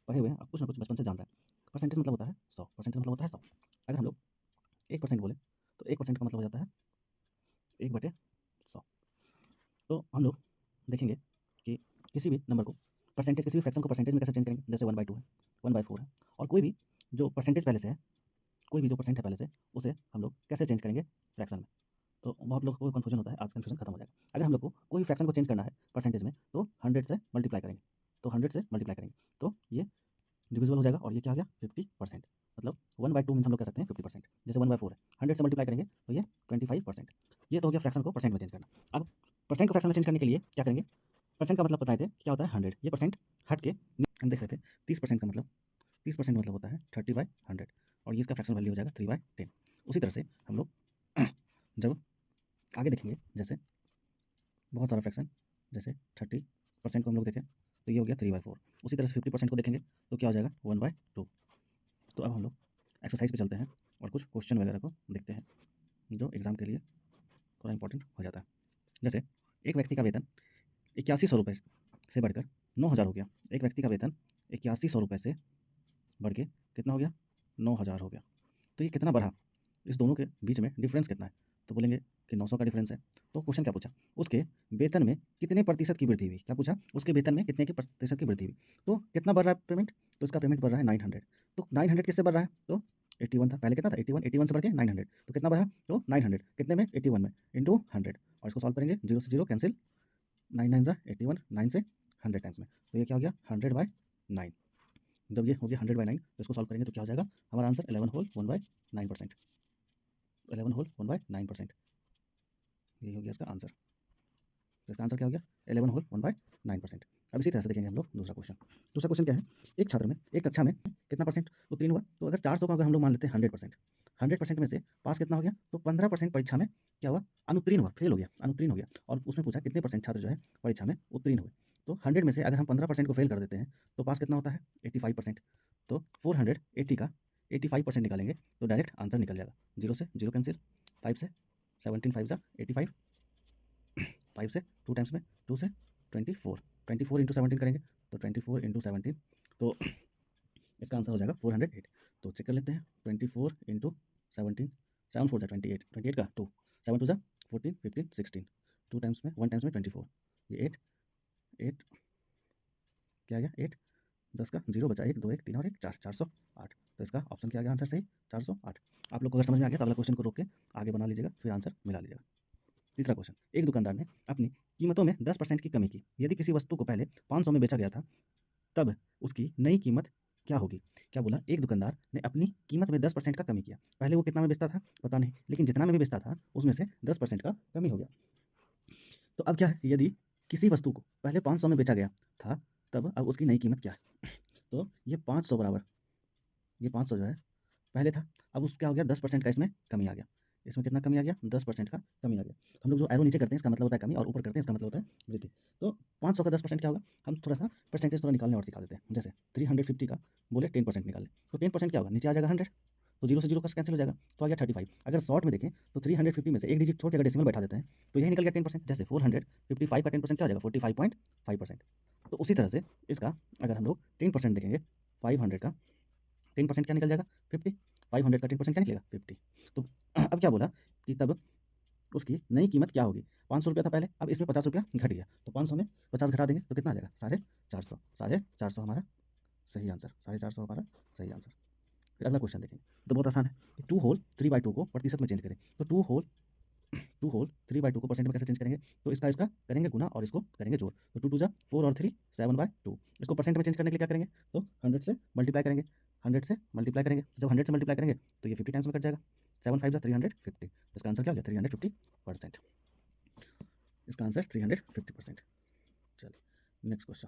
पढ़े हुए हैं, कुछ ना कुछ बचपन से जान रहे हैं। परसेंटेज मतलब होता है 100, परसेंटेज मतलब होता है 100। अगर हम लोग 1% बोले तो 1% का मतलब हो जाता है 1/100। तो हम लोग देखेंगे कि किसी भी नंबर को परसेंटेज, किसी भी फ्रैक्शन को परसेंटेज में कैसे चेंज करेंगे। जैसे 1/2 है, 1/4 है, और कोई भी जो परसेंटेज पहले से है, कोई भी जो परसेंट है पहले से, उसे हम लोग कैसे चेंज करेंगे फ्रैक्शन में। तो बहुत लोगों को कन्फ्यूजन होता है, आज कन्फ्यूजन खत्म हो जाएगा। अगर हम लोग को कोई फ्रैक्शन को चेंज करना है परसेंटेज में, तो 100 से मल्टीप्लाई करेंगे। तो 100 से मल्टीप्लाई करेंगे तो ये डिविजिबल हो जाएगा, और ये क्या हो गया 50%। मतलब 1/2 मीन्स हम लोग कह सकते हैं 50%। जैसे 1/4 है, 100 से मल्टीप्लाई करेंगे तो ये 25%। ये तो हो गया फ्रैक्शन को परसेंट में चेंज करना। अब परसेंट को फ्रैक्शन में चेंज करने के लिए क्या करेंगे। परसेंट का मतलब बताए थे क्या होता है 100। ये परसेंट हट के हम देख रहे थे 30% का मतलब, 30% मतलब होता है 30/100, और ये इसका फ्रैक्शन वैल्यू हो जाएगा 3/10। उसी तरह से हम लोग जब आगे देखेंगे, जैसे बहुत सारा फ्रैक्शन, जैसे 30% को हम लोग देखें तो ये हो गया 3/4। उसी तरह से 50% को देखेंगे तो क्या हो जाएगा 1/2। तो अब हम लोग एक्सरसाइज पे चलते हैं और कुछ क्वेश्चन वगैरह को देखते हैं जो एग्जाम के लिए थोड़ा इंपॉर्टेंट हो जाता है। जैसे एक व्यक्ति का वेतन 8100 रुपये से बढ़कर 9000 हो गया। एक व्यक्ति का वेतन 8100 रुपये से बढ़ के कितना हो गया 9000 हो गया। तो ये कितना बढ़ा, इस दोनों के बीच में डिफरेंस कितना है। तो बोलेंगे कि 900 का डिफरेंस है। तो क्वेश्चन क्या पूछा, उसके वेतन में कितने प्रतिशत की वृद्धि हुई। क्या पूछा, उसके वेतन में कितने की प्रतिशत की वृद्धि हुई। तो कितना बढ़ रहा है पेमेंट, तो इसका पेमेंट बढ़ रहा है 900। तो 900 किससे बढ़ रहा है, तो 81 था पहले, कितना था 81, 81 से बढ़ के 900, तो कितना बढ़ा, तो 900 कितने में 81 में इंटू 100। और इसको सॉल्व करेंगे, 0 से 0 कैंसिल, 9 9 81, 9 से 100 टाइम्स में, तो ये क्या हो गया 100/9। जब ये हो गया 100/9 तो इसको सॉल्व करेंगे तो क्या हो जाएगा हमारा आंसर 11 होल 1/9%। 11 होल 1/9%, यही हो गया इसका आंसर। तो इसका आंसर क्या हो गया 11 होल 1/9%। अब इसी तरह से देखेंगे हम लोग दूसरा क्वेश्चन। दूसरा क्वेश्चन क्या है, एक छात्र में एक कक्षा में कितना परसेंट उत्तीर्ण हुआ। तो अगर 400 का अगर हम लोग मान लेते हैं 100%, 100% में से पास कितना हो गया, तो 15% परीक्षा में क्या हुआ, अनुत्तीर्ण हुआ, फेल हो गया, अनुत्तीर्ण हो गया। और उसमें पूछा कितने परसेंट छात्र जो है परीक्षा में उत्तीर्ण हुए। तो 100 में से अगर हम 15% को फेल कर देते हैं तो पास कितना होता है 85%। तो 480 का 85% निकालेंगे तो डायरेक्ट आंसर निकल जाएगा। 0 से 0 कैंसिल, 5 से 17, 5 जा 85, 5 से 2 टाइम्स में 2 से 24, 24 इंटू 17 करेंगे तो 24 इंटू 17, तो इसका आंसर हो जाएगा 408। तो चेक कर लेते हैं 24 इंटू 17, 7 4 जा 28, 28 का 2, 7 2 जा 14, 15, 16, 2 टाइम्स में 1 टाइम्स में 24, ये 8 8 क्या आ गया 8, 10 का 0 बचा 1 2 1 3 और 1 4, 408। तो इसका ऑप्शन क्या आ गया आंसर सही 408। आप लोग को अगर समझ में आ गया तो अगला क्वेश्चन को रोक के आगे बना लीजिएगा, फिर आंसर मिला लीजिएगा। तीसरा क्वेश्चन, एक दुकानदार ने अपनी कीमतों में 10% की कमी की। यदि किसी वस्तु को पहले 500 में बेचा गया था तब उसकी नई कीमत क्या होगी। क्या बोला, एक दुकानदार ने अपनी कीमत में 10% का कमी किया। पहले वो कितना में बेचता था पता नहीं, लेकिन जितना में भी बेचता था उसमें से 10% का कमी हो गया। तो अब क्या है, यदि किसी वस्तु को पहले 500 में बेचा गया था तब अब उसकी नई कीमत क्या है। तो ये 500 बराबर, ये 500 जो है पहले था, अब उस क्या हो गया 10% का इसमें कमी आ गया। इसमें कितना कमी आ गया 10% का कमी आ गया। हम लोग जो एरो नीचे करते हैं इसका मतलब होता है कमी, और ऊपर करते हैं इसका मतलब होता है वृद्धि। तो 500 का 10% क्या होगा, हम थोड़ा सा परसेंटेज थोड़ा निकालने और सिखा देते हैं। जैसे 350 का बोले 10% निकाले तो 10% क्या होगा, नीचे आ जाएगा 100, तो 0 से 0 का कैंसिल हो जाएगा, तो आ गया 35। अगर शॉर्ट में देखें तो 350 में से एक डिजिट छोड़ के अगर डेसिमल बैठा देते हैं तो यही निकल गया 10%। जैसे 455 का 10% क्या हो जाएगा 45.5%। तो उसी तरह से इसका अगर हम लोग 10% देखेंगे, 500 का 10% क्या निकल जाएगा 50, 500 का 10% क्या निकलेगा 50। तो अब क्या बोला कि तब उसकी नई कीमत क्या होगी। 500 रुपया था पहले, अब इसमें 50 रुपया घट गया, तो 500 में 50 घटा देंगे तो कितना आ जाएगा 450, 450 हमारा सही आंसर, 450 हमारा सही आंसर। फिर अगला क्वेश्चन देखेंगे, तो बहुत आसान है। 2 होल 3/2 को प्रतिशत में चेंज करें। तो 2 होल 3/2 को परसेंट में कैसे चेंज करेंगे, तो इसका इसका करेंगे गुना और इसको करेंगे जोड़। तो 2 2 जा 4 और 3 7/2। इसको परसेंट में चेंज करने के लिए क्या करेंगे, तो 100 से मल्टीप्लाई करेंगे, 100 से मल्टीप्लाई करेंगे। जब 100 से मल्टीप्लाई करेंगे तो ये 50 टाइम्स में कट जाएगा, 7 5 जा 350। इसका आंसर क्या हो गया 350%। इसका आंसर 350%। चलिए नेक्स्ट क्वेश्चन,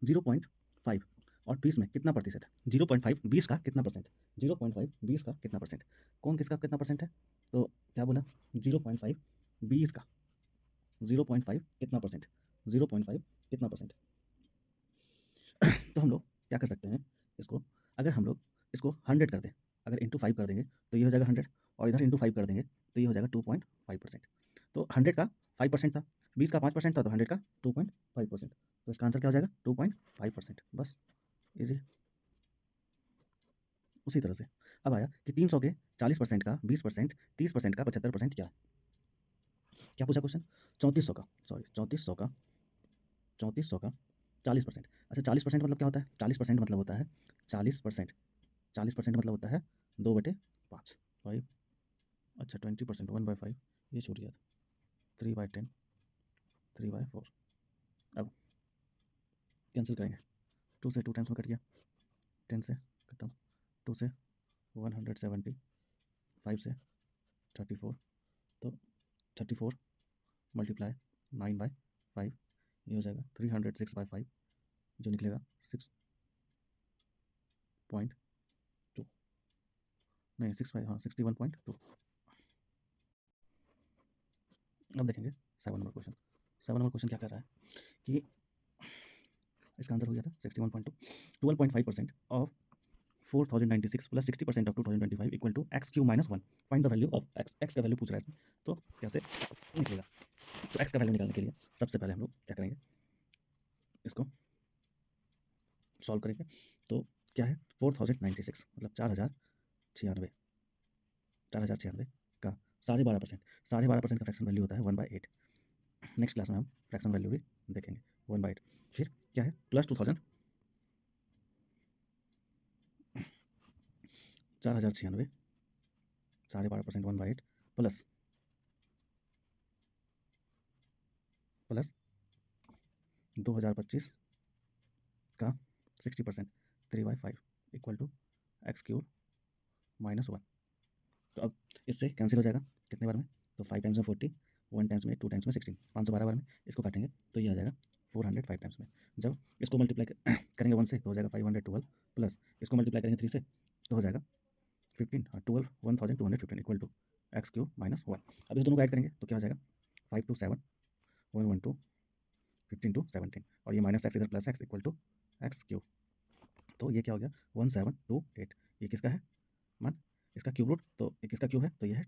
0.5 और 20 में कितना प्रतिशत है। 0.5 20 का कितना परसेंट, 0.5 20 का कितना परसेंट, कौन किसका कितना परसेंट है। तो क्या बोला 0.5 20 का, 0.5 कितना परसेंट, 0.5 कितना परसेंट। तो हम लोग क्या कर सकते हैं, इसको अगर हम लोग इसको 100 कर दें, अगर इंटू 5 कर देंगे तो ये हो जाएगा 100, और इधर इंटू 5 कर देंगे तो ये हो जाएगा 2.5%। तो 100 का 5% था, 20 का 5% था, तो 100 का 2.5%। तो इसका आंसर क्या हो जाएगा 2.5%। बस इजी। उसी तरह से अब आया कि 300 के 40% का 20%, 30% का 75% क्या है। क्या पूछा क्वेश्चन? 3400 का, सॉरी 3400 का 40%। अच्छा 40% मतलब क्या होता है? 40% मतलब होता है 40%, 40% मतलब होता है 2/5 5। अच्छा 20% 1/5 ये छूट गया था, 3/10 3/4। अब कैंसिल करेंगे, 2 से 2 टाइम्स में कट गया, 10 से खत्म, 2 से 170, 5 से 34, तो 34 मल्टीप्लाई 9/5 ये हो जाएगा 306/5 जो निकलेगा 6.2 नहीं 65 हाँ 61.2। अब देखेंगे 7 नंबर क्वेश्चन। 7 नंबर क्वेश्चन क्या कर रहा है कि इसका आंसर हो गया था 61.2, 12.5% of 4096 plus 60% of 2025 equal to x cube minus 1। Find the value of x. X का वैल्यू पूछ रहा है इसमें, तो कैसे निकलेगा? तो एक्स का वैल्यू निकालने के लिए सबसे पहले हम लोग क्या करेंगे, इसको सॉल्व करेंगे। तो क्या है 4096 मतलब 4096, 4096 का 12.5%, 12.5% का फ्रैक्शन वैल्यू होता है 1/8। नेक्स्ट क्लास में हम फ्रैक्शन वैल्यू भी देखेंगे 1/8। फिर क्या है प्लस 2000, 4096 12.5% 1/8 प्लस प्लस 2025 का 60% 3/5 equal to x cube minus 1। तो अब इससे कैंसिल हो जाएगा कितने बार में? तो 5 टाइम्स में 40, 1 टाइम्स में, 2 टाइम्स में 16, 512 बार में इसको काटेंगे तो ये आ जाएगा 405 टाइम्स में। जब इसको मल्टीप्लाई करेंगे 1 से तो हो जाएगा 512 प्लस इसको मल्टीप्लाई करेंगे 3 से तो हो जाएगा 15 हाँ 12 1215 equal to x cube minus 1। अब इस दोनों को ऐड करेंगे तो क्या हो जाएगा 5 to 7 112 15 to 17 और ये माइनस एक्स इधर plus x equal to x cube. तो ये क्या हो गया 1728। ये किसका है मान? इसका क्यूब रूट, तो ये किसका क्यूब है? तो ये है